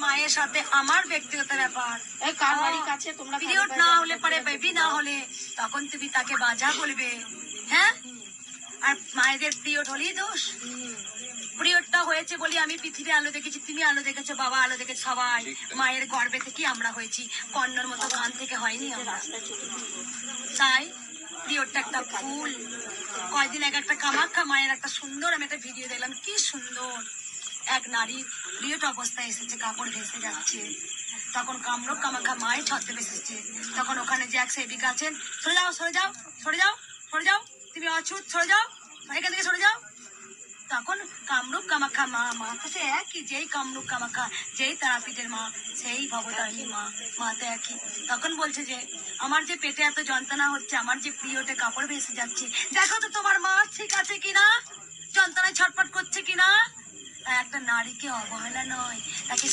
মায়ের সাথে আমার ব্যক্তিগত ব্যাপার। পিরিয়ড না হলে পরে বেবি না হলে তখন তুমি তাকে বাজা বলবে, হ্যাঁ? আর মায়েদের পিরিয়ড হলেই দোষ? পিরিয়ডটা হয়েছে বলি আমি পৃথিবী আলো দেখেছি, তুমি আলো দেখেছো, বাবা আলো দেখেছো, সবাই মায়ের গর্ভে থেকে আমরা হয়েছি, কন্যার মতো গান থেকে হয়নি আমরা। তাই পিরিয়ডটা একটা ফুল। কয়দিন আগে একটা কামাখ্যা মায়ের একটা সুন্দর আমি একটা ভিডিও দেখলাম, কি সুন্দর এক নারী পিরিয়ড অবস্থায় এসেছে, কাপড় ভেসে যাচ্ছে, তখন কামরূপ কামাখ্যা মায়ের ছত্রে এসেছে, তখন ওখানে যে এক সেবিকা আছেন, সরে যাও সরে যাও সরে যাও সরে যাও, তুমি অছুত, সরে যাও এখান থেকে সরে যাও। তখন কামরূপ কামাখ্যা মা, মা তো সে একই, যেই কামরূপ কামাখ্যা, যেই তারাপীঠের মা, সেই ভবতারিণী মা, মা তো একই। তখন বলছে যে আমার যে পেটে এত যন্ত্রণা হচ্ছে, আমার যে পিরিয়ডে কাপড় ভেসে যাচ্ছে, দেখো তো তোমার মা ঠিক আছে কিনা, যন্ত্রণায় ছটফট করছে কিনা। তাই একটা নারীকে অবহেলা নয়, তাকে